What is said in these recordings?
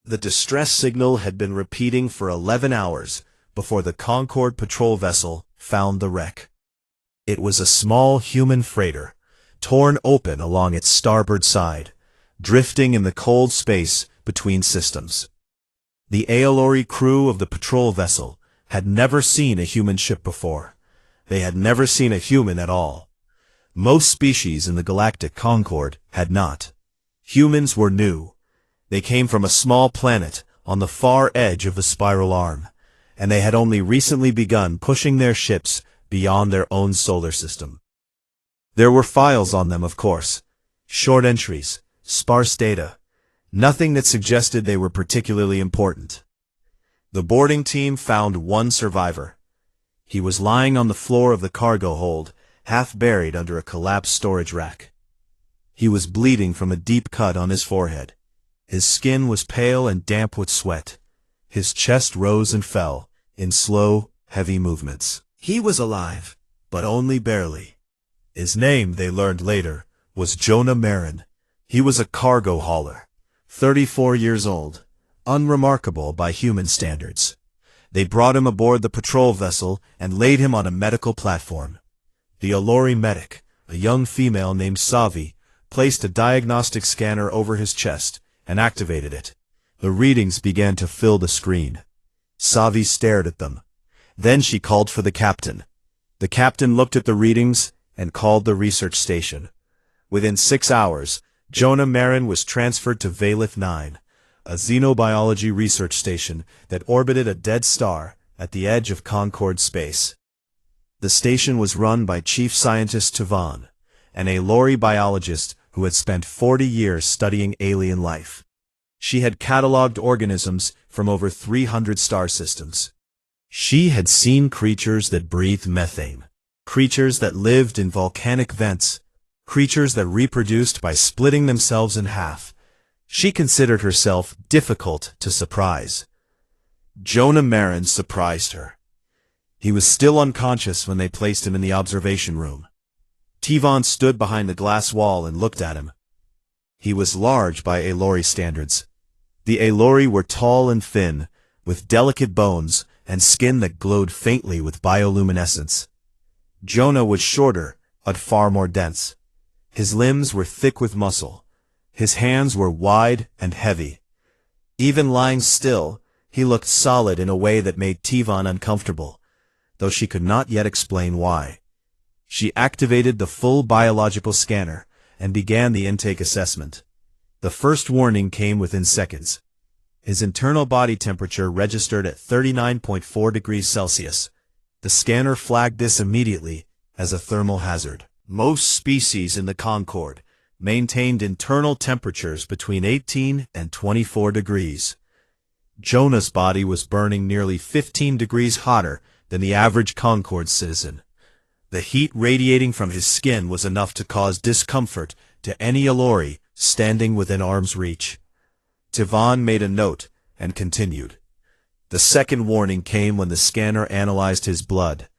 The distress signal had been repeating for 11 hours before the Concorde patrol vessel found the wreck. It was a small human freighter, torn open along its starboard side, drifting in the cold space between systems. The Aolori crew of the patrol vessel had never seen a human ship before. They had never seen a human at all. Most species in the Galactic Concorde had not. Humans were new. They came from a small planet on the far edge of the spiral arm, and they had only recently begun pushing their ships beyond their own solar system. There were files on them, of course. Short entries, sparse data, nothing that suggested they were particularly important. The boarding team found one survivor. He was lying on the floor of the cargo hold, half buried under a collapsed storage rack. He was bleeding from a deep cut on his forehead. His skin was pale and damp with sweat. His chest rose and fell in slow, heavy movements. He was alive, but only barely. His name, they learned later, was Jonah Marin. He was a cargo hauler, 34 years old, unremarkable by human standards. They brought him aboard the patrol vessel and laid him on a medical platform. The Aolori medic, a young female named Savi, placed a diagnostic scanner over his chest and activated it. The readings began to fill the screen. Savi stared at them. Then she called for the captain. The captain looked at the readings and called the research station. Within 6 hours, Jonah Marin was transferred to Valith 9, a xenobiology research station that orbited a dead star at the edge of Concorde space. The station was run by Chief Scientist Tivan, an Aolori biologist who had spent 40 years studying alien life. She had cataloged organisms from over 300 star systems. She had seen creatures that breathed methane, creatures that lived in volcanic vents, creatures that reproduced by splitting themselves in half. She considered herself difficult to surprise. Jonah Marin surprised her. He was still unconscious when they placed him in the observation room. Tivan stood behind the glass wall and looked at him. He was large by Aolori standards. The Aolori were tall and thin, with delicate bones and skin that glowed faintly with bioluminescence. Jonah was shorter, but far more dense. His limbs were thick with muscle. His hands were wide and heavy. Even lying still, he looked solid in a way that made Tivan uncomfortable, though she could not yet explain why. She activated the full biological scanner and began the intake assessment. The first warning came within seconds. His internal body temperature registered at 39.4 degrees Celsius. The scanner flagged this immediately as a thermal hazard. Most species in the Concorde maintained internal temperatures between 18 and 24 degrees. Jonah's body was burning nearly 15 degrees hotter than the average Concorde citizen. The heat radiating from his skin was enough to cause discomfort to any Aolori standing within arm's reach. Tivan made a note and continued. The second warning came when the scanner analyzed his blood.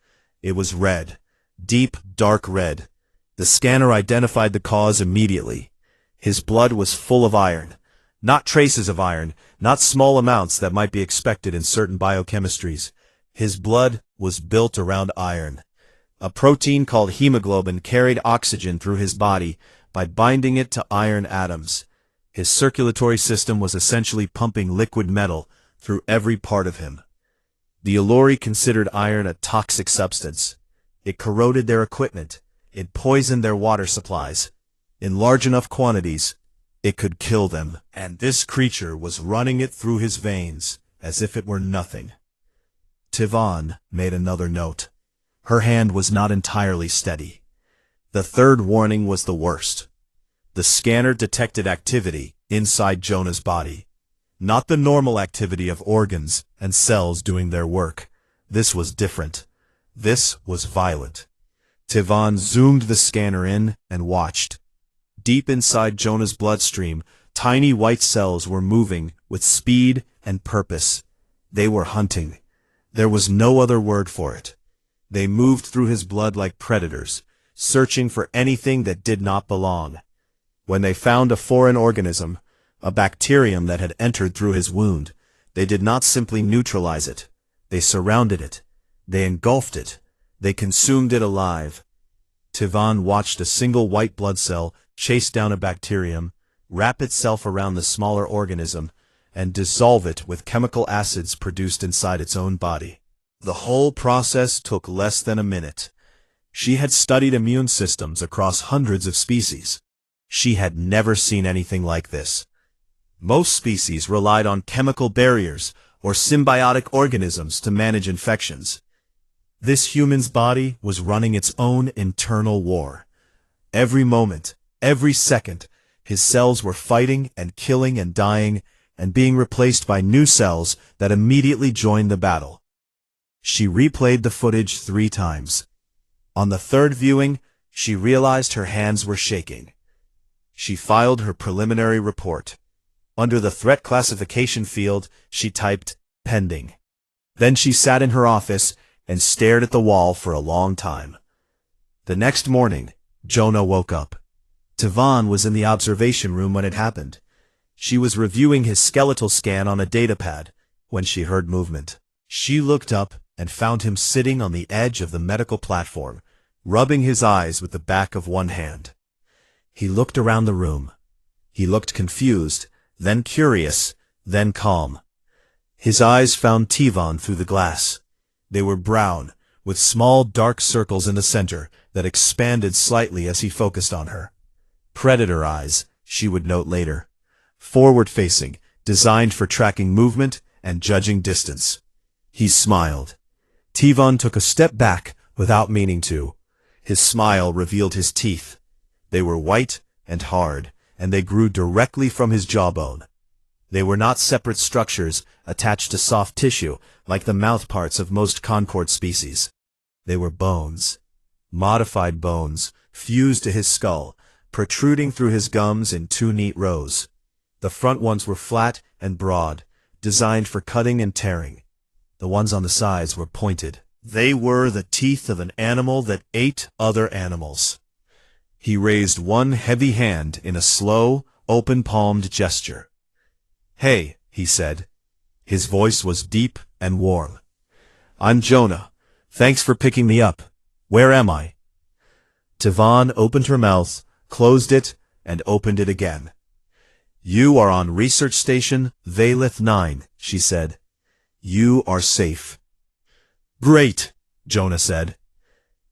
It was red, deep, dark red. The scanner identified the cause immediately. His blood was full of iron. Not traces of iron, not small amounts that might be expected in certain biochemistries. His blood was built around iron. A protein called hemoglobin carried oxygen through his body by binding it to iron atoms. His circulatory system was essentially pumping liquid metal through every part of him. The Aolori considered iron a toxic substance. It corroded their equipment. It poisoned their water supplies. In large enough quantities, it could kill them. And this creature was running it through his veins as if it were nothing. Tivan made another note. Her hand was not entirely steady. The third warning was the worst. The scanner detected activity inside Jonah's body. Not the normal activity of organs and cells doing their work. This was different. This was violent. Tivan zoomed the scanner in and watched. Deep inside Jonah's bloodstream, tiny white cells were moving with speed and purpose. They were hunting. There was no other word for it. They moved through his blood like predators, searching for anything that did not belong. When they found a foreign organism, a bacterium that had entered through his wound. They did not simply neutralize it. They surrounded it. They engulfed it. They consumed it alive. Tivan watched a single white blood cell chase down a bacterium, wrap itself around the smaller organism, and dissolve it with chemical acids produced inside its own body. The whole process took less than a minute. She had studied immune systems across hundreds of species. She had never seen anything like this. Most species relied on chemical barriers or symbiotic organisms to manage infections. This human's body was running its own internal war. Every moment, every second, his cells were fighting and killing and dying and being replaced by new cells that immediately joined the battle. She replayed the footage 3 times. On the 3rd viewing, she realized her hands were shaking. She filed her preliminary report. Under the threat classification field, she typed, "Pending." Then she sat in her office and stared at the wall for a long time. The next morning, Jonah woke up. Tivan was in the observation room when it happened. She was reviewing his skeletal scan on a datapad when she heard movement. She looked up and found him sitting on the edge of the medical platform, rubbing his eyes with the back of one hand. He looked around the room. He looked confused, then curious, then calm. His eyes found Tivan through the glass. They were brown, with small dark circles in the center that expanded slightly as he focused on her. Predator eyes, she would note later. Forward-facing, designed for tracking movement and judging distance. He smiled. Tivan took a step back without meaning to. His smile revealed his teeth. They were white and hard, and they grew directly from his jawbone. They were not separate structures attached to soft tissue like the mouthparts of most Concord species. They were bones. Modified bones, fused to his skull, protruding through his gums in 2 neat rows. The front ones were flat and broad, designed for cutting and tearing. The ones on the sides were pointed. They were the teeth of an animal that ate other animals. He raised one heavy hand in a slow, open-palmed gesture. "Hey," he said. His voice was deep and warm. "I'm Jonah. Thanks for picking me up. Where am I?" Tivan opened her mouth, closed it, and opened it again. "You are on Research Station Valith 9, she said. "You are safe." "Great," Jonah said.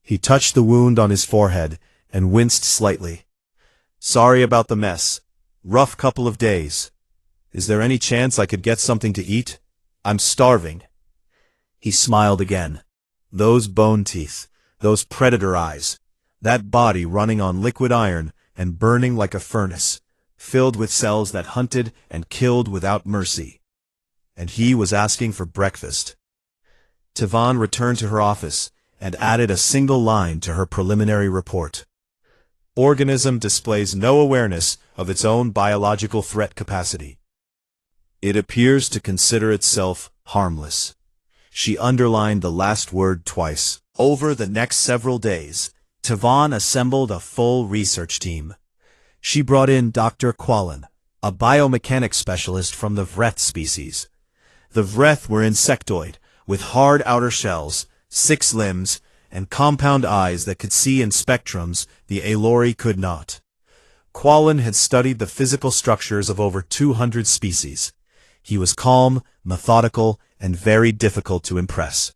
He touched the wound on his forehead and winced slightly. "Sorry about the mess. Rough couple of days. Is there any chance I could get something to eat? I'm starving." He smiled again. Those bone teeth, those predator eyes, that body running on liquid iron and burning like a furnace, filled with cells that hunted and killed without mercy. And he was asking for breakfast. Tivan returned to her office and added a single line to her preliminary report. Organism displays no awareness of its own biological threat capacity. It appears to consider itself harmless. She underlined the last word twice. Over the next several days, Tivan assembled a full research team. She brought in Dr. Quallen, a biomechanics specialist from the Vreth species. The Vreth were insectoid, with hard outer shells, 6 limbs, and compound eyes that could see in spectrums the Aelori could not. Quallen had studied the physical structures of over 200 species. He was calm, methodical, and very difficult to impress.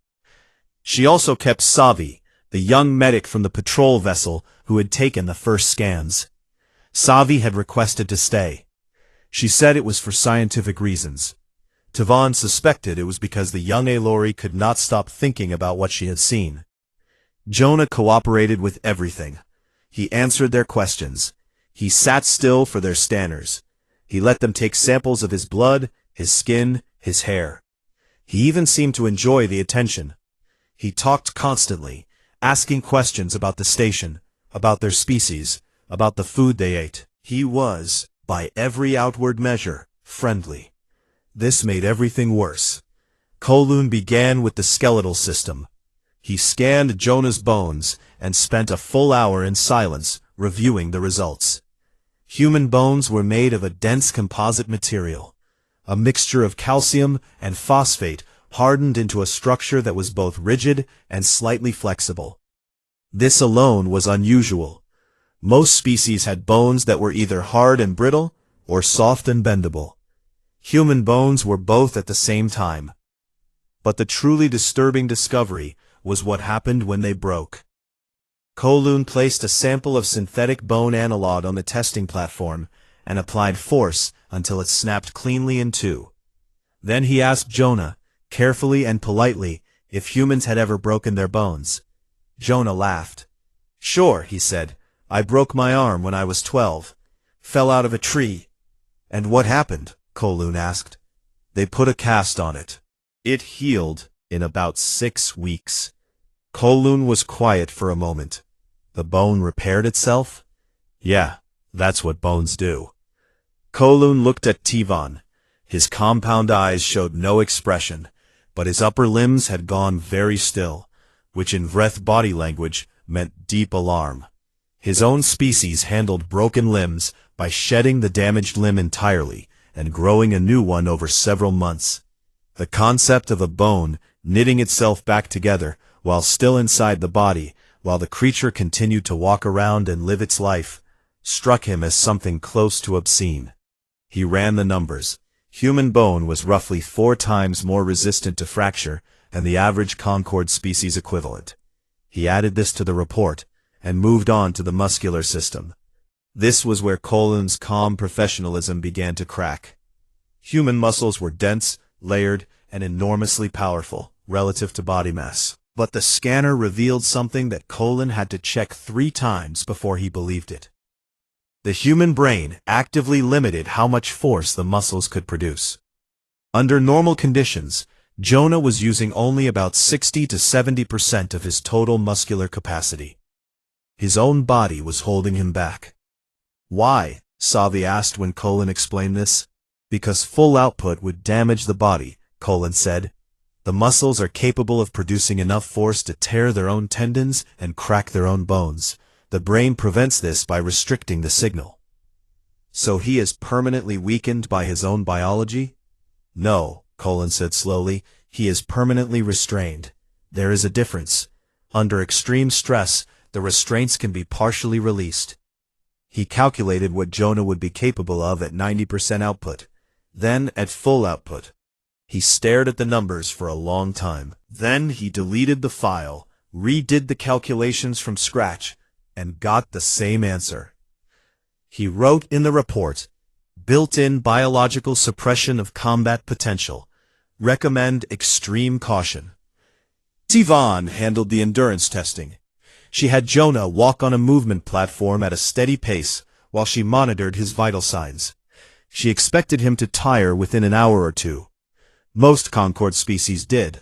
She also kept Savi, the young medic from the patrol vessel who had taken the first scans. Savi had requested to stay. She said it was for scientific reasons. Tivan suspected it was because the young Aelori could not stop thinking about what she had seen. Jonah cooperated with everything. He answered their questions. He sat still for their scanners. He let them take samples of his blood, his skin, his hair. He even seemed to enjoy the attention. He talked constantly, asking questions about the station, about their species, about the food they ate. He was, by every outward measure, friendly. This made everything worse. Kowloon began with the skeletal system. He scanned Jonah's bones and spent a full hour in silence reviewing the results. Human bones were made of a dense composite material, a mixture of calcium and phosphate hardened into a structure that was both rigid and slightly flexible. This alone was unusual. Most species had bones that were either hard and brittle or soft and bendable. Human bones were both at the same time. But the truly disturbing discovery was what happened when they broke. Kowloon placed a sample of synthetic bone analog on the testing platform and applied force until it snapped cleanly in two. Then he asked Jonah, carefully and politely, if humans had ever broken their bones. Jonah laughed. "Sure," he said. "I broke my arm when I was 12. Fell out of a tree." "And what happened?" Kowloon asked. "They put a cast on it. It healed in about 6 weeks." Kowloon was quiet for a moment. "The bone repaired itself?" "Yeah, that's what bones do." Kowloon looked at Tivan. His compound eyes showed no expression, but his upper limbs had gone very still, which in Vreth body language meant deep alarm. His own species handled broken limbs by shedding the damaged limb entirely and growing a new one over several months. The concept of a bone knitting itself back together while still inside the body, while the creature continued to walk around and live its life, struck him as something close to obscene. He ran the numbers. Human bone was roughly 4 times more resistant to fracture than the average Concord species equivalent. He added this to the report and moved on to the muscular system. This was where Kowloon's calm professionalism began to crack. Human muscles were dense, layered, and enormously powerful relative to body mass. But the scanner revealed something that Kowloon had to check 3 times before he believed it. The human brain actively limited how much force the muscles could produce. Under normal conditions, Jonah was using only about 60 to 70% of his total muscular capacity. His own body was holding him back. "Why?" Savi asked when Kowloon explained this. "Because full output would damage the body," Kowloon said. "The muscles are capable of producing enough force to tear their own tendons and crack their own bones. The brain prevents this by restricting the signal." "So he is permanently weakened by his own biology?" "No," Kowloon said slowly. "He is permanently restrained. There is a difference. Under extreme stress, the restraints can be partially released." He calculated what Jonah would be capable of at 90% output, then at full output. He stared at the numbers for a long time. Then he deleted the file, redid the calculations from scratch, and got the same answer. He wrote in the report, "Built-in biological suppression of combat potential. Recommend extreme caution." Tivan handled the endurance testing. She had Jonah walk on a movement platform at a steady pace while she monitored his vital signs. She expected him to tire within an hour or two. Most Concord species did.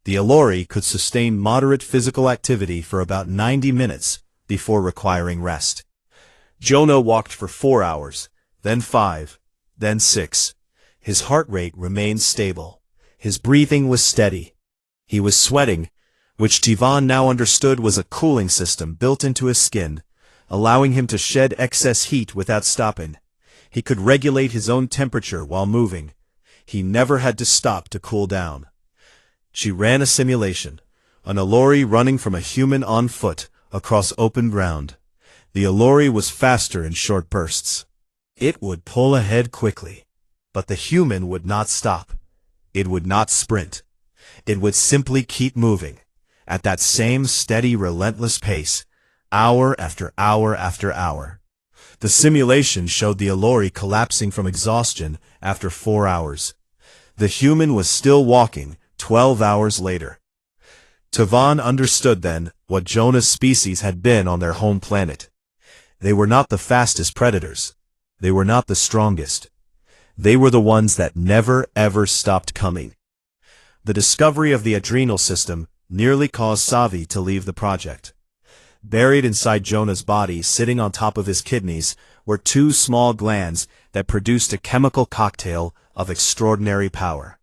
The Allori could sustain moderate physical activity for about 90 minutes before requiring rest. Jonah walked for 4 hours, then 5, then 6. His heart rate remained stable. His breathing was steady. He was sweating, which Tivan now understood was a cooling system built into his skin, allowing him to shed excess heat without stopping. He could regulate his own temperature while moving. He never had to stop to cool down. She ran a simulation, an Allori running from a human on foot across open ground. The Allori was faster in short bursts. It would pull ahead quickly, but the human would not stop. It would not sprint. It would simply keep moving, at that same steady, relentless pace, hour after hour after hour. The simulation showed the Allori collapsing from exhaustion after 4 hours. The human was still walking 12 hours later. Tivan understood then what Jonah's species had been on their home planet. They were not the fastest predators. They were not the strongest. They were the ones that never ever stopped coming. The discovery of the adrenal system nearly caused Savi to leave the project. Buried inside Jonah's body, sitting on top of his kidneys, were 2 small glands that produced a chemical cocktail of extraordinary power.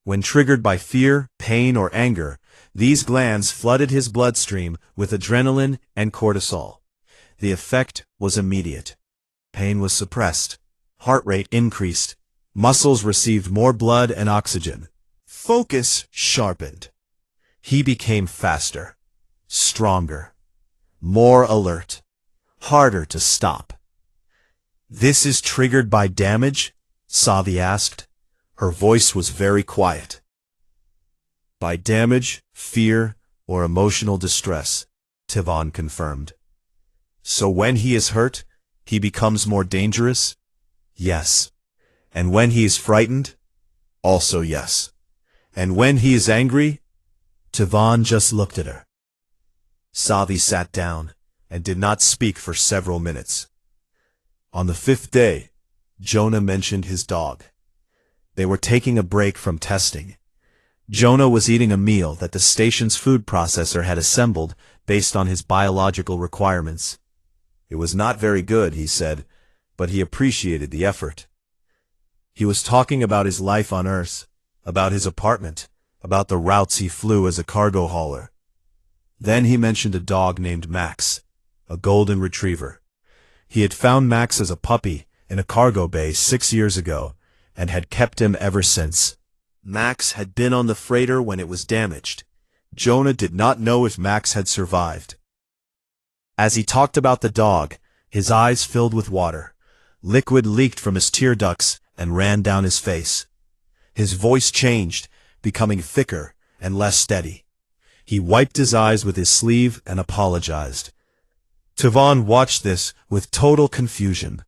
When triggered by fear, pain, or anger, these glands flooded his bloodstream with adrenaline and cortisol. The effect was immediate. Pain was suppressed. Heart rate increased. Muscles received more blood and oxygen. Focus sharpened. He became faster, stronger, more alert, harder to stop. "This is triggered by damage?" Savi asked. Her voice was very quiet. "By damage, fear, or emotional distress," Tivon confirmed. "So when he is hurt, he becomes more dangerous?" "Yes." "And when he is frightened?" "Also yes." "And when he is angry?" Tivon just looked at her. Savi sat down and did not speak for several minutes. On the 5th day, Jonah mentioned his dog. They were taking a break from testing. Jonah was eating a meal that the station's food processor had assembled based on his biological requirements. It was not very good, he said, but he appreciated the effort. He was talking about his life on Earth, about his apartment, about the routes he flew as a cargo hauler. Then he mentioned a dog named Max, a golden retriever. He had found Max as a puppy in a cargo bay 6 years ago and had kept him ever since. Max had been on the freighter when it was damaged. Jonah did not know if Max had survived. As he talked about the dog, his eyes filled with water. Liquid leaked from his tear ducts and ran down his face. His voice changed, becoming thicker and less steady. He wiped his eyes with his sleeve and apologized. Tivon watched this with total confusion.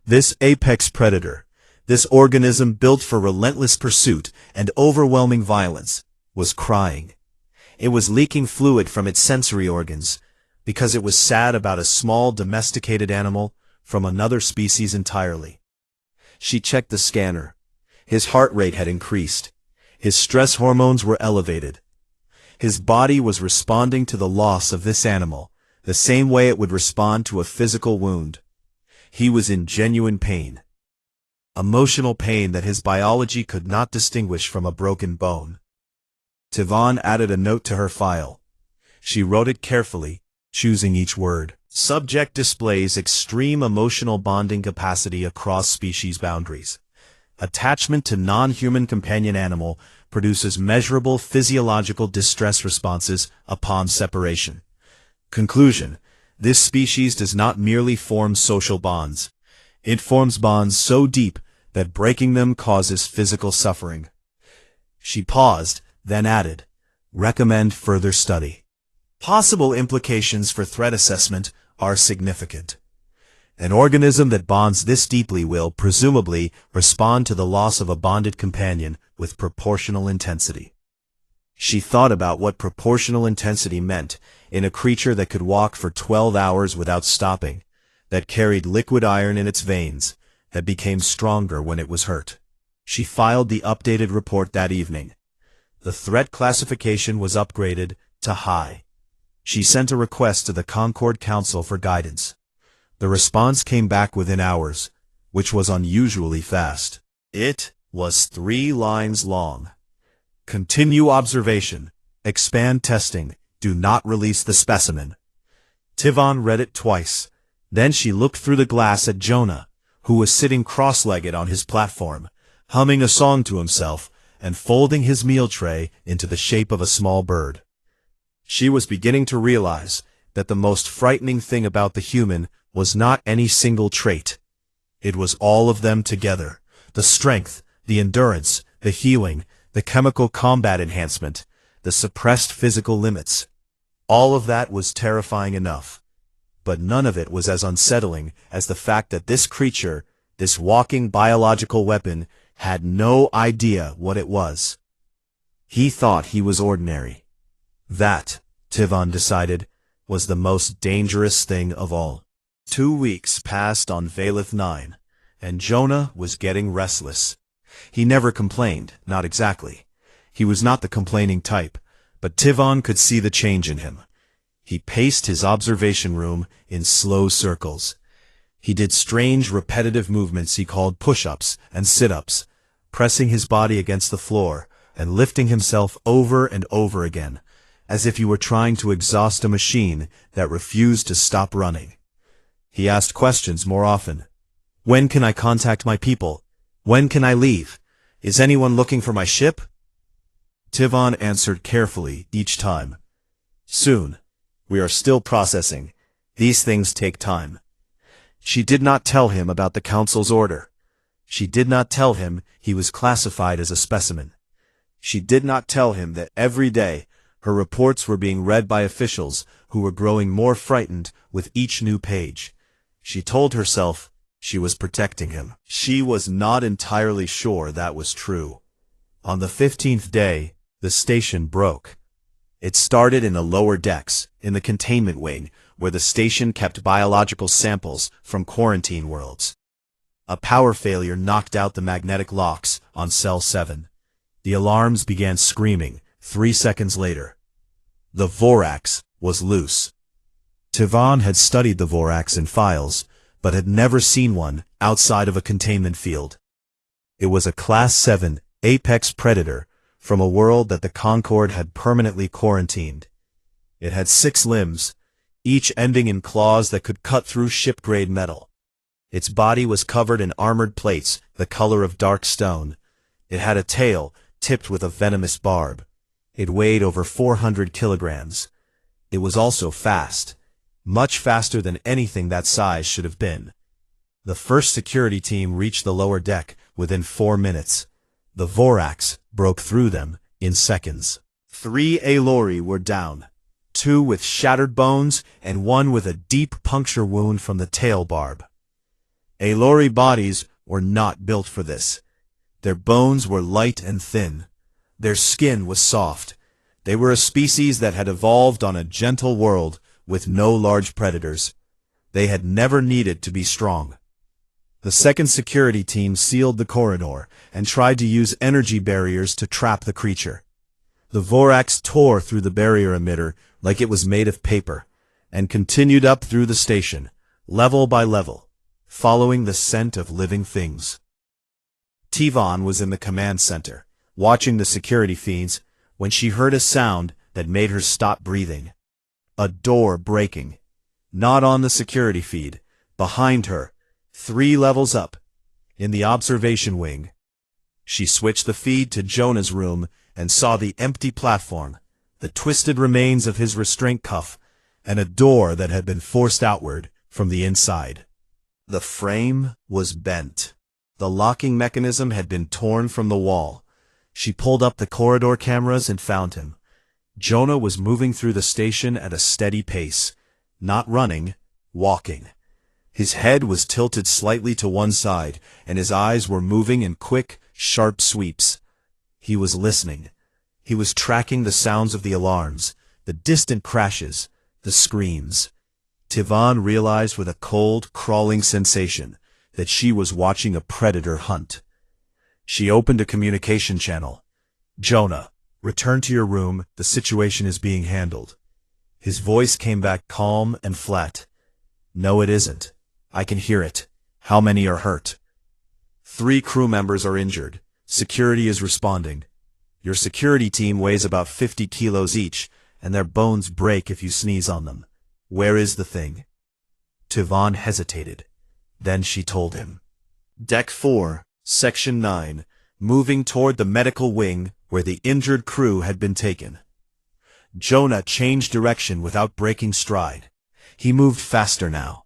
This apex predator, this organism built for relentless pursuit and overwhelming violence, was crying. It was leaking fluid from its sensory organs, because it was sad about a small domesticated animal from another species entirely. She checked the scanner. His heart rate had increased. His stress hormones were elevated. His body was responding to the loss of this animal, the same way it would respond to a physical wound. He was in genuine pain. Emotional pain that his biology could not distinguish from a broken bone. Tivon added a note to her file. She wrote it carefully, choosing each word. Subject displays extreme emotional bonding capacity across species boundaries. Attachment to non-human companion animal produces measurable physiological distress responses upon separation. Conclusion: this species does not merely form social bonds. It forms bonds so deep that breaking them causes physical suffering. She paused, then added, "Recommend further study. Possible implications for threat assessment are significant. An organism that bonds this deeply will, presumably, respond to the loss of a bonded companion with proportional intensity." She thought about what proportional intensity meant in a creature that could walk for 12 hours without stopping, that carried liquid iron in its veins, that became stronger when it was hurt. She filed the updated report that evening. The threat classification was upgraded to high. She sent a request to the Concord Council for guidance. The response came back within hours, which was unusually fast. It was 3 lines long. Continue observation. Expand testing. Do not release the specimen. Tivon read it twice. Then she looked through the glass at Jonah, who was sitting cross-legged on his platform, humming a song to himself and folding his meal tray into the shape of a small bird. She was beginning to realize that the most frightening thing about the human was not any single trait. It was all of them together: the strength, the endurance, the healing, the chemical combat enhancement, the suppressed physical limits. All of that was terrifying enough, but none of it was as unsettling as the fact that this creature, this walking biological weapon, had no idea what it was. He thought he was ordinary. That, Tivon decided, was the most dangerous thing of all. 2 weeks passed on Valeth 9, and Jonah was getting restless. He never complained, not exactly. He was not the complaining type, but Tivon could see the change in him. He paced his observation room in slow circles. He did strange repetitive movements he called push-ups and sit-ups, pressing his body against the floor and lifting himself over and over again, as if he were trying to exhaust a machine that refused to stop running. He asked questions more often. When can I contact my people? When can I leave? Is anyone looking for my ship? Tivon answered carefully each time. Soon. We are still processing. These things take time. She did not tell him about the council's order. She did not tell him he was classified as a specimen. She did not tell him that every day her reports were being read by officials who were growing more frightened with each new page. She told herself she was protecting him. She was not entirely sure that was true. On the 15th day, the station broke. It started in the lower decks, in the containment wing, where the station kept biological samples from quarantine worlds. A power failure knocked out the magnetic locks on Cell 7. The alarms began screaming 3 seconds later. The Vorax was loose. Tivon had studied the Vorax in files, but had never seen one outside of a containment field. It was a Class 7 apex predator from a world that the Concorde had permanently quarantined. It had 6 limbs, each ending in claws that could cut through ship-grade metal. Its body was covered in armored plates the color of dark stone. It had a tail tipped with a venomous barb. It weighed over 400 kilograms. It was also fast, much faster than anything that size should have been. The first security team reached the lower deck within 4 minutes. The Vorax broke through them in seconds. 3 Aelori were down, 2 with shattered bones and 1 with a deep puncture wound from the tail barb. Aelori bodies were not built for this. Their bones were light and thin. Their skin was soft. They were a species that had evolved on a gentle world with no large predators. They had never needed to be strong. The second security team sealed the corridor and tried to use energy barriers to trap the creature. The Vorax tore through the barrier emitter like it was made of paper, and continued up through the station, level by level, following the scent of living things. Tivon was in the command center, watching the security feeds, when she heard a sound that made her stop breathing. A door breaking. Not on the security feed. Behind her, 3 levels up, in the observation wing. She switched the feed to Jonah's room and saw the empty platform, the twisted remains of his restraint cuff, and a door that had been forced outward from the inside. The frame was bent. The locking mechanism had been torn from the wall. She pulled up the corridor cameras and found him. Jonah was moving through the station at a steady pace, not running, walking. His head was tilted slightly to one side, and his eyes were moving in quick, sharp sweeps. He was listening. He was tracking the sounds of the alarms, the distant crashes, the screams. Tivon realized with a cold, crawling sensation that she was watching a predator hunt. She opened a communication channel. Jonah, return to your room. The situation is being handled. His voice came back calm and flat. No, it isn't. I can hear it. How many are hurt? 3 crew members are injured. Security is responding. Your security team weighs about 50 kilos each, and their bones break if you sneeze on them. Where is the thing? Tivon hesitated. Then she told him. Deck 4, Section 9, moving toward the medical wing where the injured crew had been taken. Jonah changed direction without breaking stride. He moved faster now.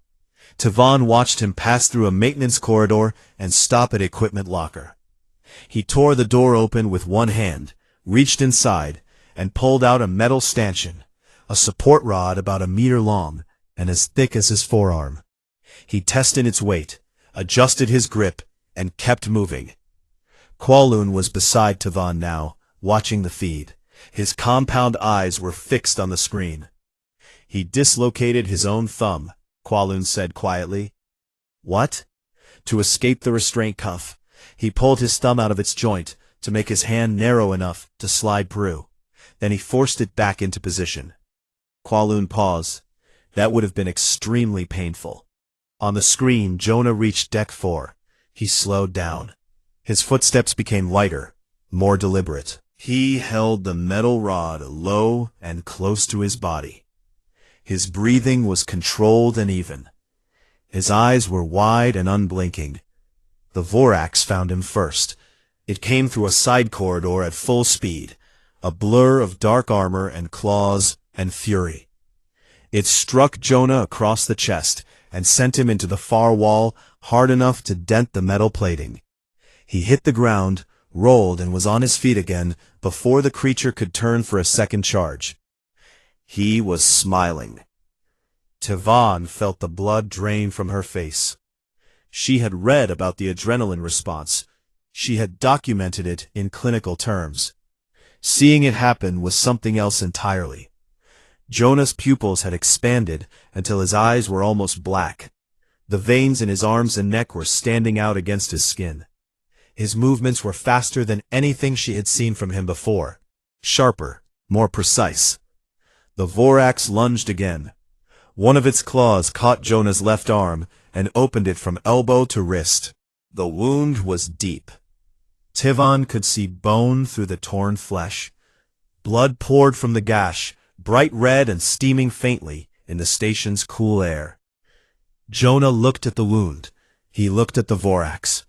Tivon watched him pass through a maintenance corridor and stop at equipment locker. He tore the door open with one hand, reached inside, and pulled out a metal stanchion, a support rod about a meter long and as thick as his forearm. He tested its weight, adjusted his grip, and kept moving. Kowloon was beside Tivon now, watching the feed. His compound eyes were fixed on the screen. He dislocated his own thumb, Kowloon said quietly. What? To escape the restraint cuff. He pulled his thumb out of its joint to make his hand narrow enough to slide through. Then he forced it back into position. Kowloon paused. That would have been extremely painful. On the screen, Jonah reached Deck 4. He slowed down. His footsteps became lighter, more deliberate. He held the metal rod low and close to his body. His breathing was controlled and even. His eyes were wide and unblinking. The Vorax found him first. It came through a side corridor at full speed, a blur of dark armor and claws and fury. It struck Jonah across the chest and sent him into the far wall hard enough to dent the metal plating. He hit the ground, rolled, and was on his feet again before the creature could turn for a second charge. He was smiling. Tivan felt the blood drain from her face. She had read about the adrenaline response. She had documented it in clinical terms. Seeing it happen was something else entirely. Jonah's pupils had expanded until his eyes were almost black. The veins in his arms and neck were standing out against his skin. His movements were faster than anything she had seen from him before. Sharper, more precise. The Vorax lunged again. One of its claws caught Jonah's left arm and opened it from elbow to wrist. The wound was deep. Tivan could see bone through the torn flesh. Blood poured from the gash, bright red and steaming faintly in the station's cool air. Jonah looked at the wound. He looked at the Vorax.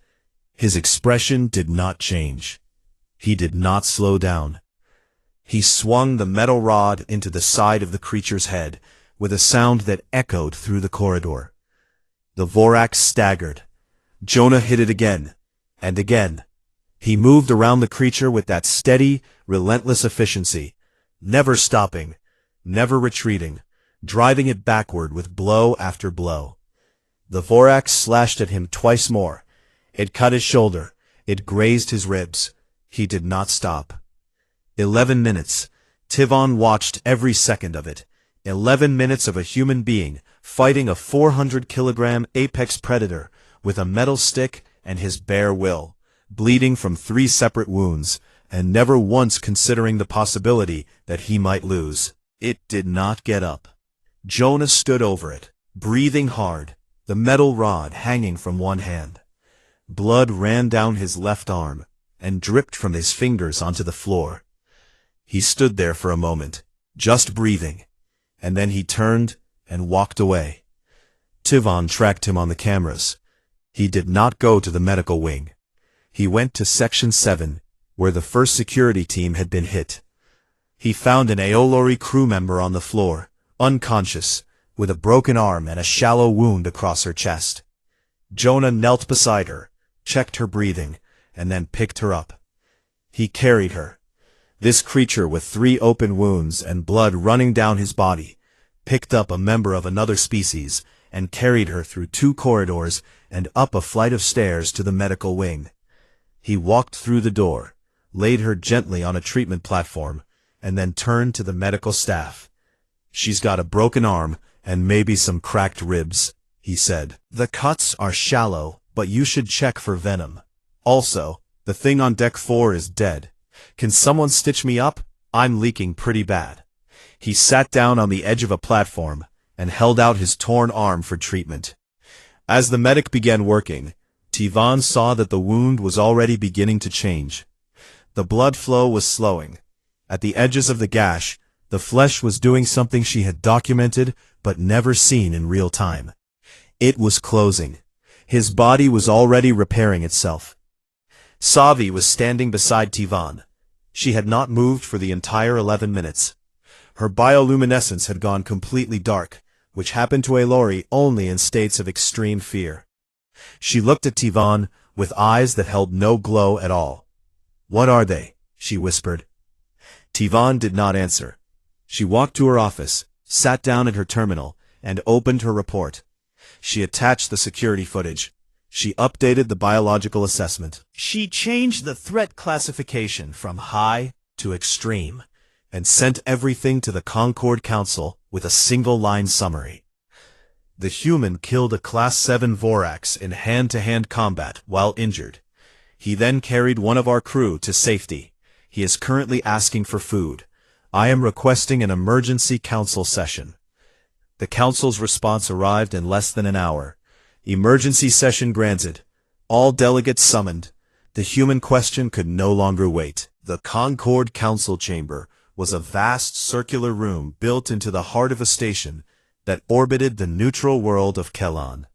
His expression did not change. He did not slow down. He swung the metal rod into the side of the creature's head with a sound that echoed through the corridor. The Vorax staggered. Jonah hit it again, and again. He moved around the creature with that steady, relentless efficiency, never stopping, never retreating, driving it backward with blow after blow. The Vorax slashed at him twice more. It cut his shoulder. It grazed his ribs. He did not stop. 11 minutes. Tivan watched every second of it. 11 minutes of a human being fighting a 400-kilogram apex predator with a metal stick and his bare will, bleeding from 3 separate wounds, and never once considering the possibility that he might lose. It did not get up. Jonah stood over it, breathing hard, the metal rod hanging from one hand. Blood ran down his left arm and dripped from his fingers onto the floor. He stood there for a moment, just breathing, and then he turned and walked away. Tivan tracked him on the cameras. He did not go to the medical wing. He went to Section 7, where the first security team had been hit. He found an Aolori crew member on the floor, unconscious, with a broken arm and a shallow wound across her chest. Jonah knelt beside her, checked her breathing, and then picked her up. He carried her. This creature with 3 open wounds and blood running down his body picked up a member of another species and carried her through 2 corridors and up a flight of stairs to the medical wing. He walked through the door, laid her gently on a treatment platform, and then turned to the medical staff. "She's got a broken arm and maybe some cracked ribs," he said. "The cuts are shallow, but you should check for venom. Also, the thing on deck 4 is dead. Can someone stitch me up? I'm leaking pretty bad." He sat down on the edge of a platform and held out his torn arm for treatment. As the medic began working, Tivan saw that the wound was already beginning to change. The blood flow was slowing. At the edges of the gash, the flesh was doing something she had documented but never seen in real time. It was closing. His body was already repairing itself. Savi was standing beside Tivan. She had not moved for the entire 11 minutes. Her bioluminescence had gone completely dark, which happened to Aolori only in states of extreme fear. She looked at Tivan with eyes that held no glow at all. "What are they?" she whispered. Tivan did not answer. She walked to her office, sat down at her terminal, and opened her report. She attached the security footage. She updated the biological assessment. She changed the threat classification from high to extreme, and sent everything to the Concord Council with a single-line summary. The human killed a Class 7 Vorax in hand-to-hand combat while injured. He then carried one of our crew to safety. He is currently asking for food. I am requesting an emergency council session. The council's response arrived in less than an hour. Emergency session granted. All delegates summoned. The human question could no longer wait. The Concord Council Chamber was a vast circular room built into the heart of a station that orbited the neutral world of Kelon.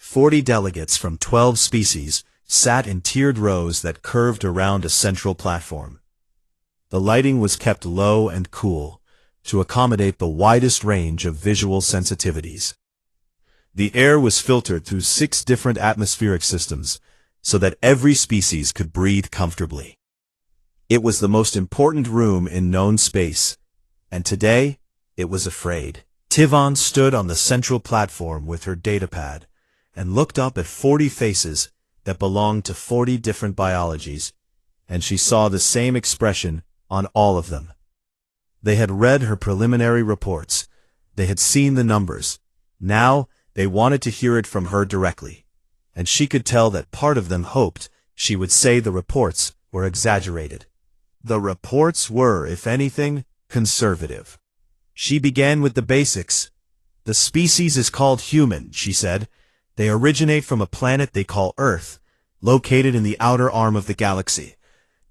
40 delegates from 12 species sat in tiered rows that curved around a central platform. The lighting was kept low and cool to accommodate the widest range of visual sensitivities. The air was filtered through 6 different atmospheric systems so that every species could breathe comfortably. It was the most important room in known space, and today it was afraid. Tivan stood on the central platform with her datapad and looked up at 40 faces that belonged to 40 different biologies, and she saw the same expression on all of them. They had read her preliminary reports. They had seen the numbers. Now they wanted to hear it from her directly, and she could tell that part of them hoped she would say the reports were exaggerated. The reports were, if anything, conservative. She began with the basics. The species is called human, she said. They originate from a planet they call Earth, located in the outer arm of the galaxy.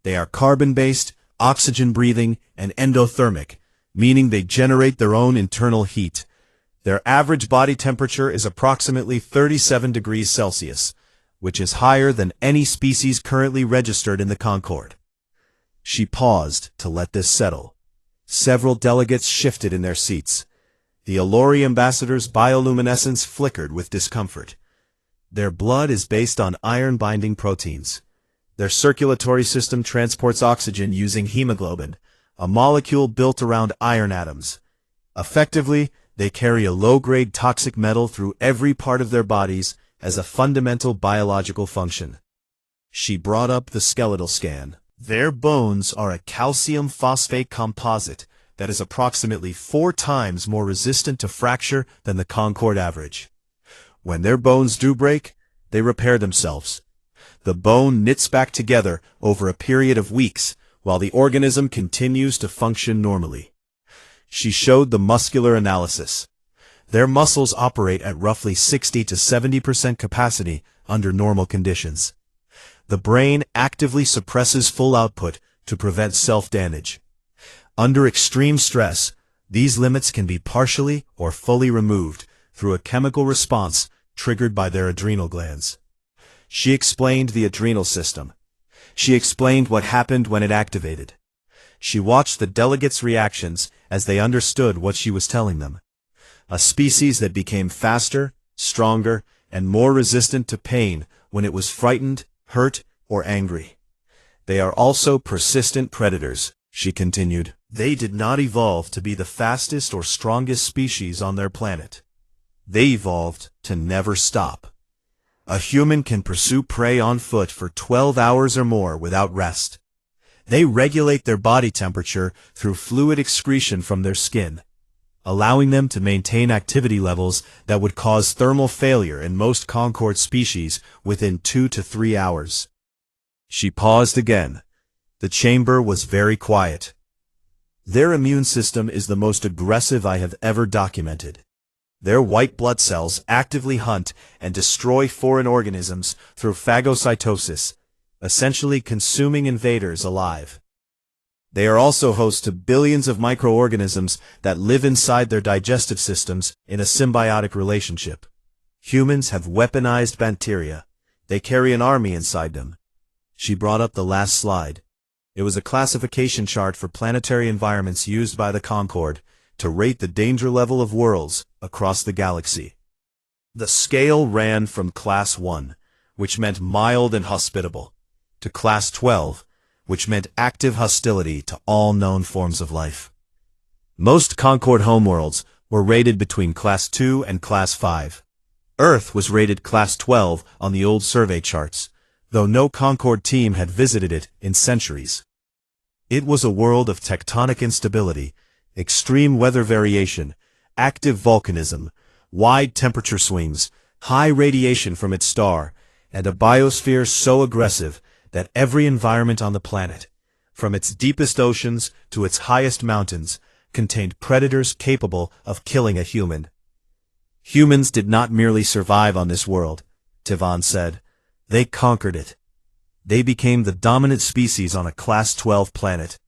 They are carbon-based, oxygen-breathing, and endothermic, meaning they generate their own internal heat. Their average body temperature is approximately 37 degrees Celsius, which is higher than any species currently registered in the Concord. She paused to let this settle. Several delegates shifted in their seats. The Allori ambassador's bioluminescence flickered with discomfort. Their blood is based on iron-binding proteins. Their circulatory system transports oxygen using hemoglobin, a molecule built around iron atoms. Effectively, they carry a low-grade toxic metal through every part of their bodies as a fundamental biological function. She brought up the skeletal scan. Their bones are a calcium phosphate composite that is approximately 4 times more resistant to fracture than the Concord average. When their bones do break, they repair themselves. The bone knits back together over a period of weeks while the organism continues to function normally. She showed the muscular analysis. Their muscles operate at roughly 60 to 70% capacity under normal conditions. The brain actively suppresses full output to prevent self-damage. Under extreme stress, these limits can be partially or fully removed through a chemical response triggered by their adrenal glands. She explained the adrenal system. She explained what happened when it activated. She watched the delegates' reactions as they understood what she was telling them. A species that became faster, stronger, and more resistant to pain when it was frightened, hurt, or angry. They are also persistent predators, she continued. They did not evolve to be the fastest or strongest species on their planet. They evolved to never stop. A human can pursue prey on foot for 12 hours or more without rest. They regulate their body temperature through fluid excretion from their skin, allowing them to maintain activity levels that would cause thermal failure in most Concord species within 2 to 3 hours. She paused again. The chamber was very quiet. Their immune system is the most aggressive I have ever documented. Their white blood cells actively hunt and destroy foreign organisms through phagocytosis, essentially consuming invaders alive. They are also host to billions of microorganisms that live inside their digestive systems in a symbiotic relationship. Humans have weaponized bacteria. They carry an army inside them. She brought up the last slide. It was a classification chart for planetary environments used by the Concord to rate the danger level of worlds across the galaxy. The scale ran from Class 1, which meant mild and hospitable, to Class 12, which meant active hostility to all known forms of life. Most Concord homeworlds were rated between Class 2 and Class 5. Earth was rated Class 12 on the old survey charts, though no Concord team had visited it in centuries. It was a world of tectonic instability, extreme weather variation, active volcanism, wide temperature swings, high radiation from its star, and a biosphere so aggressive that every environment on the planet, from its deepest oceans to its highest mountains, contained predators capable of killing a human. Humans did not merely survive on this world, Tivan said. They conquered it. They became the dominant species on a Class 12 planet.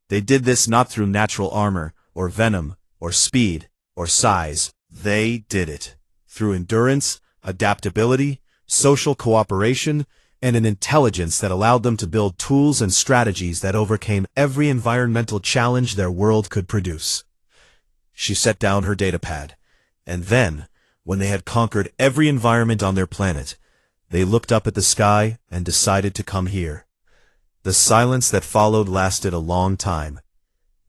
They did this not through natural armor, or venom, or speed, or size. They did it through endurance, adaptability, social cooperation, and an intelligence that allowed them to build tools and strategies that overcame every environmental challenge their world could produce. She set down her datapad, and then, when they had conquered every environment on their planet, they looked up at the sky and decided to come here. The silence that followed lasted a long time.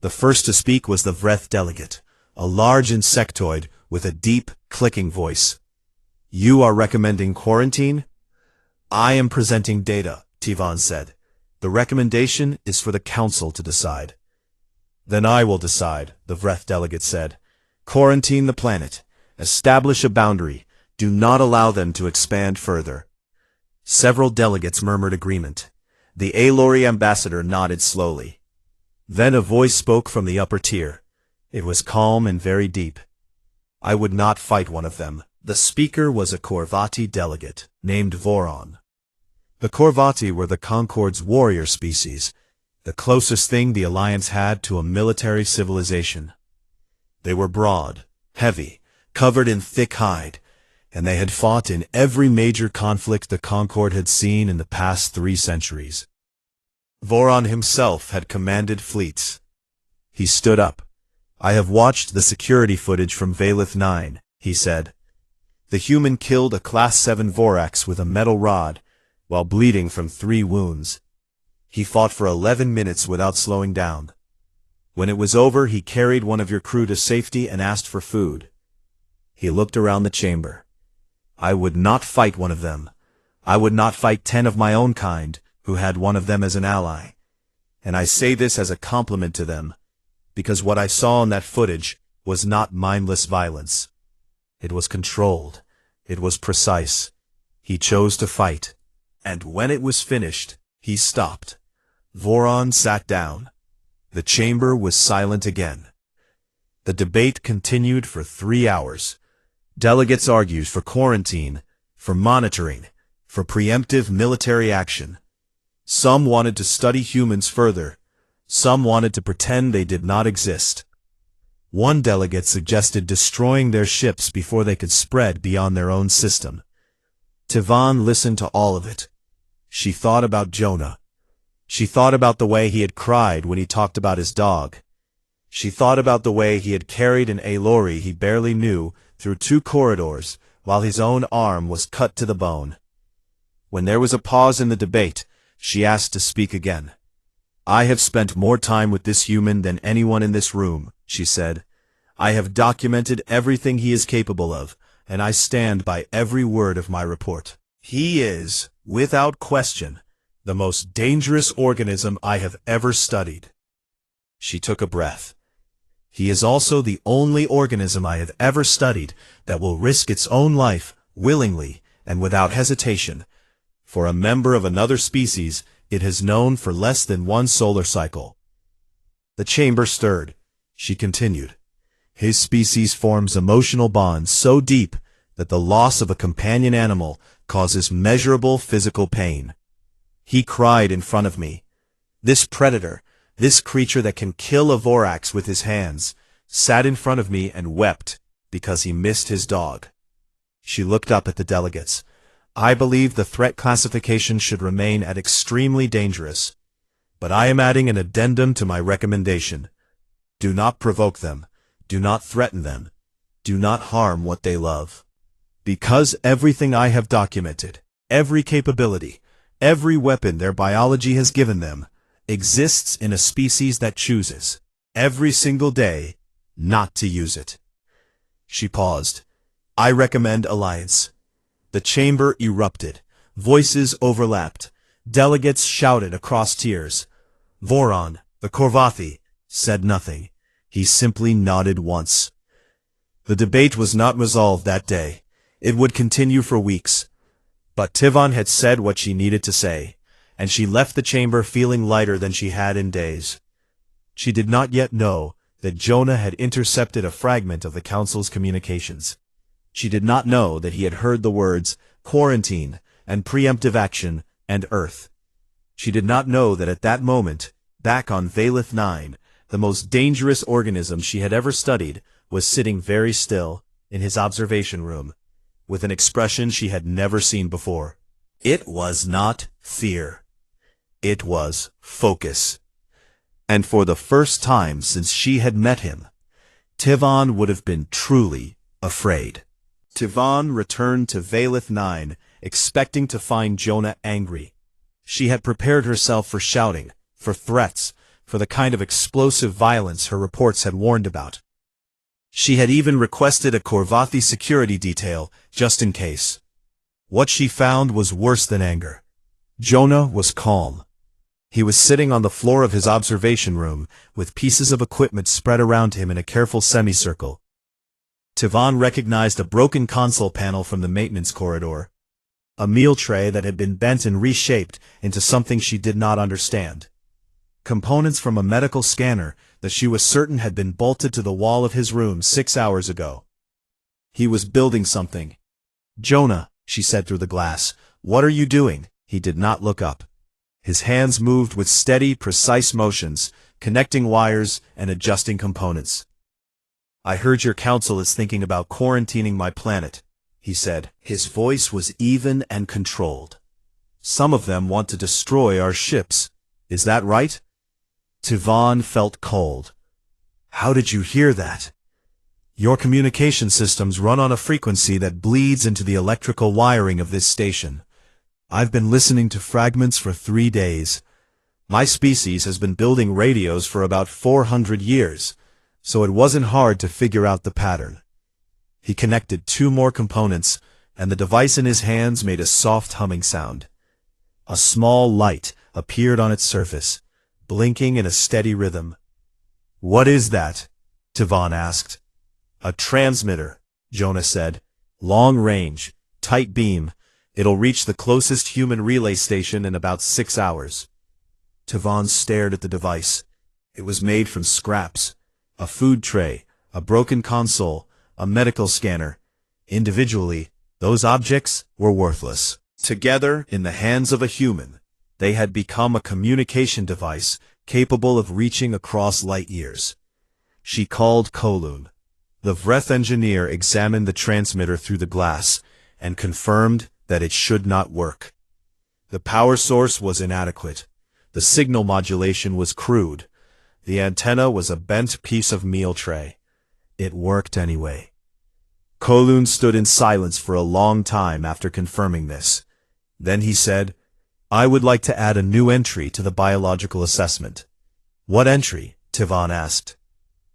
The first to speak was the Vreth delegate, a large insectoid with a deep, clicking voice. "You are recommending quarantine?" "I am presenting data," Tivan said. "The recommendation is for the council to decide." "Then I will decide," the Vreth delegate said. "Quarantine the planet. Establish a boundary. Do not allow them to expand further." Several delegates murmured agreement. The Alori ambassador nodded slowly. Then a voice spoke from the upper tier. It was calm and very deep. "I would not fight one of them." The speaker was a Korvati delegate, named Voron. The Korvati were the Concord's warrior species, the closest thing the Alliance had to a military civilization. They were broad, heavy, covered in thick hide, and they had fought in every major conflict the Concord had seen in the past 3 centuries. Voron himself had commanded fleets. He stood up. "I have watched the security footage from Valith 9, he said. The human killed a Class 7 Vorax with a metal rod, while bleeding from 3 wounds. He fought for 11 minutes without slowing down. When it was over, he carried one of your crew to safety and asked for food." He looked around the chamber. "I would not fight one of them. I would not fight 10 of my own kind, who had one of them as an ally. And I say this as a compliment to them, because what I saw in that footage was not mindless violence. It was controlled. It was precise. He chose to fight. And when it was finished, he stopped." Voron sat down. The chamber was silent again. The debate continued for 3 hours. Delegates argued for quarantine, for monitoring, for preemptive military action. Some wanted to study humans further. Some wanted to pretend they did not exist. One delegate suggested destroying their ships before they could spread beyond their own system. Tivan listened to all of it. She thought about Jonah. She thought about the way he had cried when he talked about his dog. She thought about the way he had carried an Alori he barely knew through 2 corridors while his own arm was cut to the bone. When there was a pause in the debate, she asked to speak again. "I have spent more time with this human than anyone in this room," she said. "I have documented everything he is capable of, and I stand by every word of my report. He is, without question, the most dangerous organism I have ever studied." She took a breath. "He is also the only organism I have ever studied that will risk its own life, willingly and without hesitation. For a member of another species, it has known for less than 1 solar cycle." The chamber stirred. She continued. "His species forms emotional bonds so deep that the loss of a companion animal causes measurable physical pain. He cried in front of me. This predator, this creature that can kill a Vorax with his hands, sat in front of me and wept because he missed his dog." She looked up at the delegates. "I believe the threat classification should remain at extremely dangerous. But I am adding an addendum to my recommendation. Do not provoke them. Do not threaten them. Do not harm what they love. Because everything I have documented, every capability, every weapon their biology has given them, exists in a species that chooses, every single day, not to use it." She paused. "I recommend alliance." The chamber erupted. Voices overlapped. Delegates shouted across tiers. Voron, the Korvathi, said nothing. He simply nodded once. The debate was not resolved that day. It would continue for weeks. But Tivan had said what she needed to say, and she left the chamber feeling lighter than she had in days. She did not yet know that Jonah had intercepted a fragment of the Council's communications. She did not know that he had heard the words quarantine and preemptive action and Earth. She did not know that at that moment, back on Valith 9, the most dangerous organism she had ever studied was sitting very still in his observation room, with an expression she had never seen before. It was not fear. It was focus. And for the first time since she had met him, Tivan would have been truly afraid. Tivan returned to Valith 9, expecting to find Jonah angry. She had prepared herself for shouting, for threats, for the kind of explosive violence her reports had warned about. She had even requested a Korvathi security detail, just in case. What she found was worse than anger. Jonah was calm. He was sitting on the floor of his observation room, with pieces of equipment spread around him in a careful semicircle. Tivan recognized a broken console panel from the maintenance corridor, a meal tray that had been bent and reshaped into something she did not understand. Components from a medical scanner that she was certain had been bolted to the wall of his room 6 hours ago. He was building something. "Jonah," she said through the glass, "what are you doing?" He did not look up. His hands moved with steady, precise motions, connecting wires and adjusting components. "I heard your council is thinking about quarantining my planet," he said. His voice was even and controlled. "Some of them want to destroy our ships. Is that right?" Tivan felt cold. "How did you hear that?" "Your communication systems run on a frequency that bleeds into the electrical wiring of this station. I've been listening to fragments for 3 days. My species has been building radios for about 400 years, so it wasn't hard to figure out the pattern." He connected 2 more components, and the device in his hands made a soft humming sound. A small light appeared on its surface, blinking in a steady rhythm. "What is that?" Tivan asked. "A transmitter," Jonah said. "Long range, tight beam. It'll reach the closest human relay station in about 6 hours. Tivan stared at the device. It was made from scraps. A food tray, a broken console, a medical scanner. Individually, those objects were worthless. Together, in the hands of a human, they had become a communication device capable of reaching across light years. She called Kolun. The Vreth engineer examined the transmitter through the glass and confirmed that it should not work. The power source was inadequate. The signal modulation was crude. The antenna was a bent piece of meal tray. It worked anyway. Kolun stood in silence for a long time after confirming this. Then he said, "I would like to add a new entry to the biological assessment." "What entry?" Tivan asked.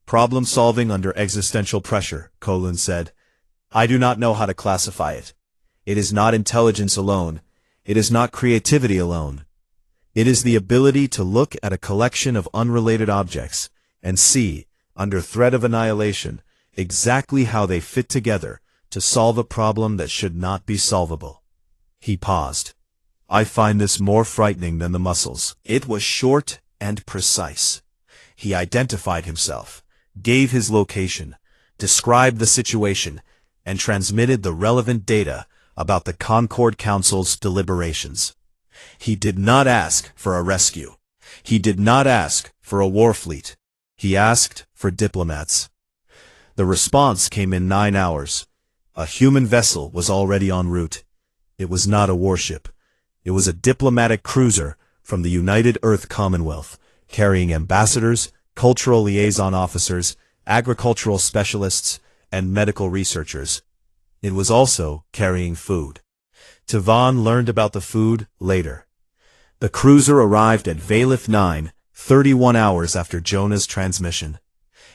"Problem solving under existential pressure," Kolun said. "I do not know how to classify it. It is not intelligence alone. It is not creativity alone. It is the ability to look at a collection of unrelated objects and see, under threat of annihilation, exactly how they fit together to solve a problem that should not be solvable." He paused. "I find this more frightening than the muscles." It was short and precise. He identified himself, gave his location, described the situation, and transmitted the relevant data about the Concord Council's deliberations. He did not ask for a rescue. He did not ask for a war fleet. He asked for diplomats. The response came in 9 hours. A human vessel was already en route. It was not a warship. It was a diplomatic cruiser from the United Earth Commonwealth, carrying ambassadors, cultural liaison officers, agricultural specialists, and medical researchers. It was also carrying food. Tivan learned about the food later. The cruiser arrived at Valith 9, 31 hours after Jonah's transmission.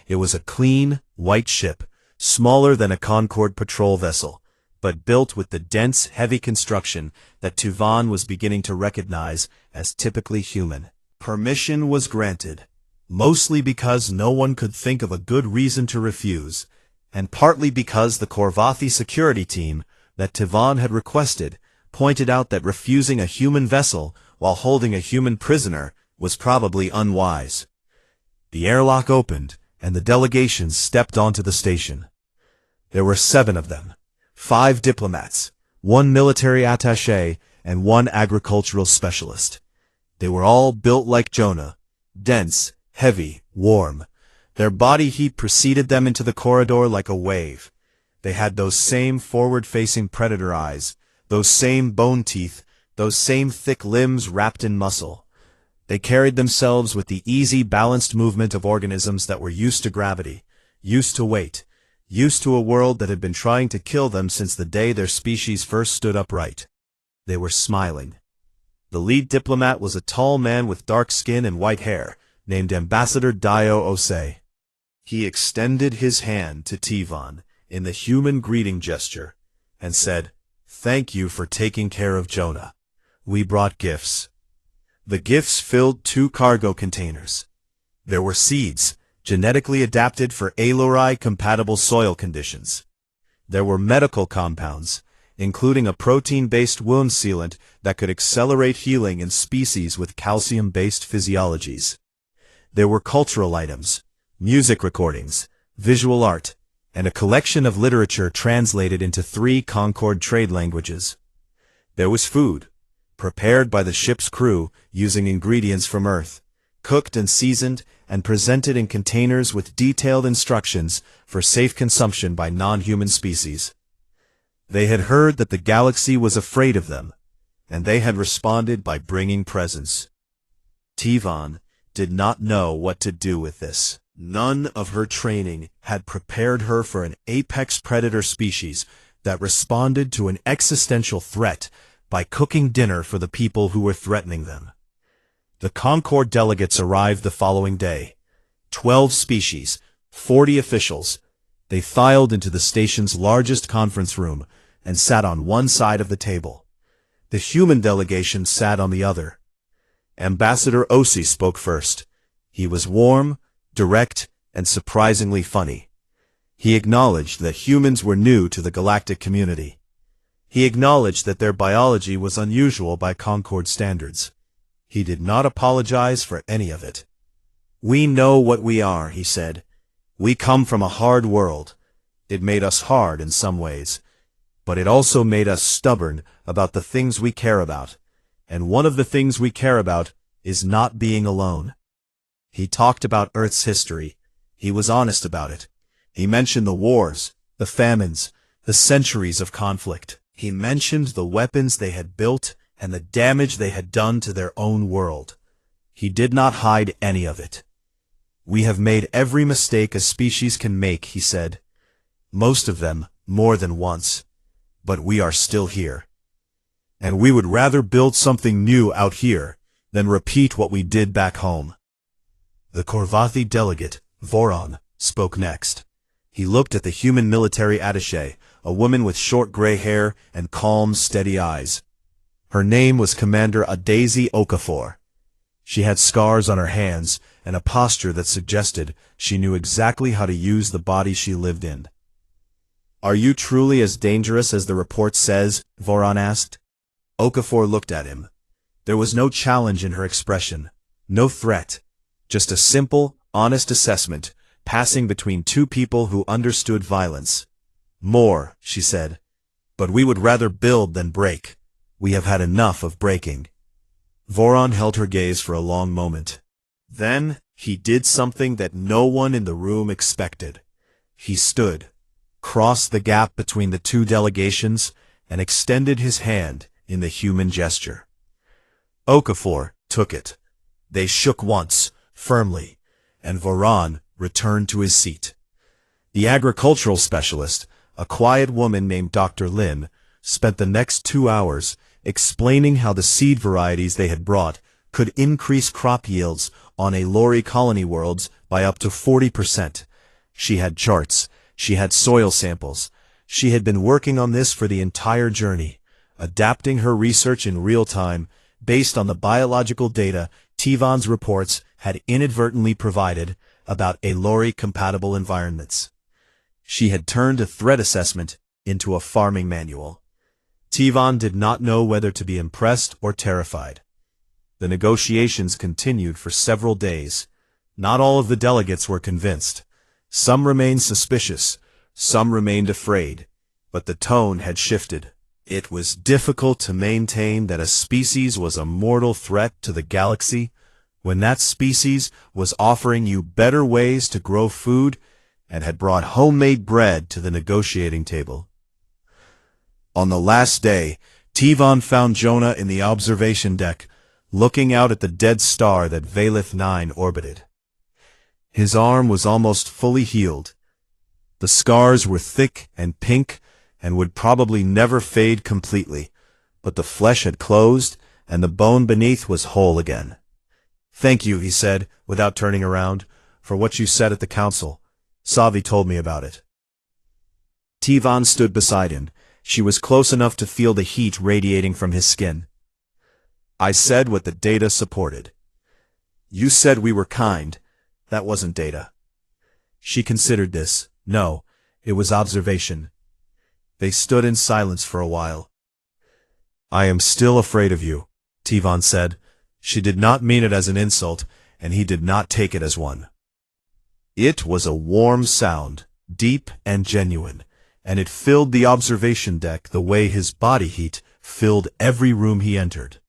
It was a clean, white ship, smaller than a Concord patrol vessel, but built with the dense, heavy construction that Tivan was beginning to recognize as typically human. Permission was granted, mostly because no one could think of a good reason to refuse, and partly because the Korvathi security team that Tivan had requested pointed out that refusing a human vessel while holding a human prisoner was probably unwise. The airlock opened, and the delegations stepped onto the station. There were 7 of them, 5 diplomats, 1 military attaché, and 1 agricultural specialist. They were all built like Jonah, dense, heavy, warm. Their body heat preceded them into the corridor like a wave. They had those same forward-facing predator eyes, those same bone teeth, those same thick limbs wrapped in muscle. They carried themselves with the easy, balanced movement of organisms that were used to gravity, used to weight, used to a world that had been trying to kill them since the day their species first stood upright. They were smiling. The lead diplomat was a tall man with dark skin and white hair, named Ambassador Dio Osei. He extended his hand to Tivan in the human greeting gesture and said, "Thank you for taking care of Jonah. We brought gifts." The gifts filled 2 cargo containers. There were seeds, genetically adapted for Alorai-compatible soil conditions. There were medical compounds, including a protein-based wound sealant that could accelerate healing in species with calcium-based physiologies. There were cultural items, music recordings, visual art, and a collection of literature translated into 3 Concord trade languages. There was food, prepared by the ship's crew using ingredients from Earth, cooked and seasoned and presented in containers with detailed instructions for safe consumption by non-human species. They had heard that the galaxy was afraid of them, and they had responded by bringing presents. Tivan did not know what to do with this. None of her training had prepared her for an apex predator species that responded to an existential threat by cooking dinner for the people who were threatening them. The Concord delegates arrived the following day. 12 species, 40 officials. They filed into the station's largest conference room and sat on one side of the table. The human delegation sat on the other. Ambassador Osei spoke first. He was warm, direct, and surprisingly funny. He acknowledged that humans were new to the galactic community. He acknowledged that their biology was unusual by Concord standards. He did not apologize for any of it. "We know what we are," he said. "We come from a hard world. It made us hard in some ways, but it also made us stubborn about the things we care about, and one of the things we care about is not being alone." He talked about Earth's history. He was honest about it. He mentioned the wars, the famines, the centuries of conflict. He mentioned the weapons they had built and the damage they had done to their own world. He did not hide any of it. "We have made every mistake a species can make," he said. "Most of them more than once. But we are still here. And we would rather build something new out here than repeat what we did back home." The Korvathi delegate, Voron, spoke next. He looked at the human military attaché, a woman with short gray hair and calm, steady eyes. Her name was Commander Adaisi Okafor. She had scars on her hands and a posture that suggested she knew exactly how to use the body she lived in. "Are you truly as dangerous as the report says?" Voron asked. Okafor looked at him. There was no challenge in her expression, no threat, just a simple, honest assessment passing between 2 people who understood violence. "More," she said. "But we would rather build than break. We have had enough of breaking." Voron held her gaze for a long moment. Then he did something that no one in the room expected. He stood, crossed the gap between the 2 delegations, and extended his hand in the human gesture. Okafor took it. They shook once, firmly, and Voron returned to his seat. The agricultural specialist, a quiet woman named Dr. Lin, spent the next 2 hours explaining how the seed varieties they had brought could increase crop yields on Alorai colony worlds by up to 40%. She had charts, she had soil samples. She had been working on this for the entire journey, adapting her research in real time based on the biological data Tivan's reports had inadvertently provided about Alorai-compatible environments. She had turned a threat assessment into a farming manual. Tivan did not know whether to be impressed or terrified. The negotiations continued for several days. Not all of the delegates were convinced. Some remained suspicious, some remained afraid, but the tone had shifted. It was difficult to maintain that a species was a mortal threat to the galaxy when that species was offering you better ways to grow food and had brought homemade bread to the negotiating table. On the last day, Tivon found Jonah in the observation deck, looking out at the dead star that Valith 9 orbited. His arm was almost fully healed. The scars were thick and pink and would probably never fade completely, but the flesh had closed and the bone beneath was whole again. "Thank you," he said, without turning around, "for what you said at the council. Savi told me about it." Tivon stood beside him. She was close enough to feel the heat radiating from his skin. "I said what the data supported. You said we were kind. That wasn't data." She considered this. No, it was observation. They stood in silence for a while. "I am still afraid of you," Tivon said. She did not mean it as an insult, and he did not take it as one. It was a warm sound, deep and genuine, and it filled the observation deck the way his body heat filled every room he entered.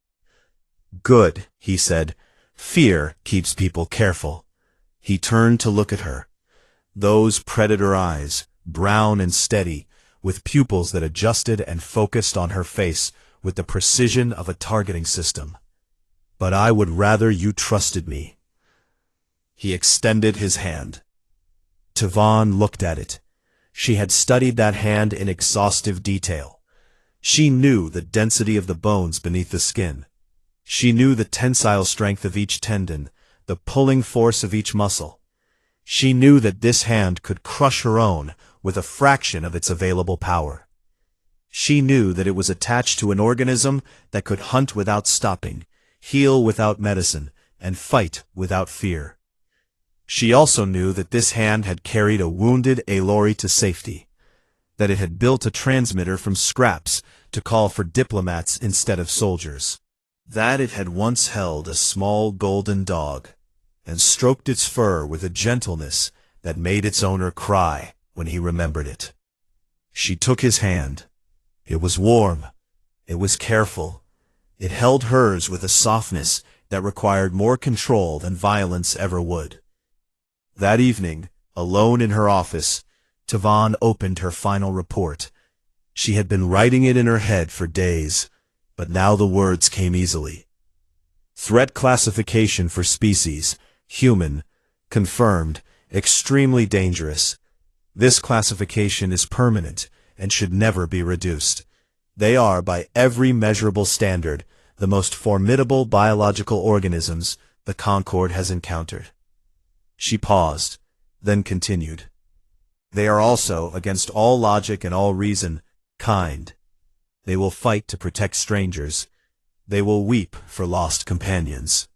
"Good," he said. "Fear keeps people careful." He turned to look at her. Those predator eyes, brown and steady, with pupils that adjusted and focused on her face with the precision of a targeting system. "But I would rather you trusted me." He extended his hand. Tivon looked at it. She had studied that hand in exhaustive detail. She knew the density of the bones beneath the skin. She knew the tensile strength of each tendon, the pulling force of each muscle. She knew that this hand could crush her own with a fraction of its available power. She knew that it was attached to an organism that could hunt without stopping, heal without medicine, and fight without fear. She also knew that this hand had carried a wounded Aloy to safety, that it had built a transmitter from scraps to call for diplomats instead of soldiers, that it had once held a small golden dog, and stroked its fur with a gentleness that made its owner cry when he remembered it. She took his hand. It was warm. It was careful. It held hers with a softness that required more control than violence ever would. That evening, alone in her office, Tivon opened her final report. She had been writing it in her head for days, but now the words came easily. Threat classification for species, human, confirmed, extremely dangerous. This classification is permanent and should never be reduced. They are, by every measurable standard, the most formidable biological organisms the Concord has encountered. She paused, then continued. They are also, against all logic and all reason, kind. They will fight to protect strangers. They will weep for lost companions.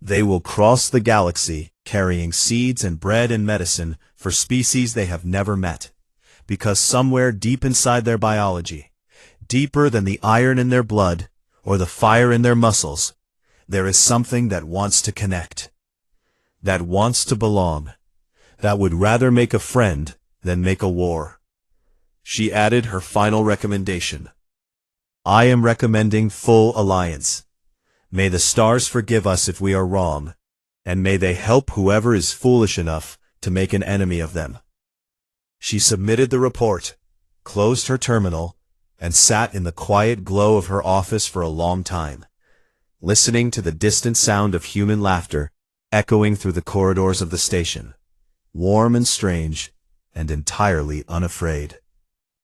They will cross the galaxy, carrying seeds and bread and medicine for species they have never met, because somewhere deep inside their biology, deeper than the iron in their blood or the fire in their muscles, there is something that wants to connect, that wants to belong, that would rather make a friend than make a war. She added her final recommendation. "I am recommending full alliance. May the stars forgive us if we are wrong, and may they help whoever is foolish enough to make an enemy of them." She submitted the report, closed her terminal, and sat in the quiet glow of her office for a long time, listening to the distant sound of human laughter echoing through the corridors of the station, warm and strange and entirely unafraid.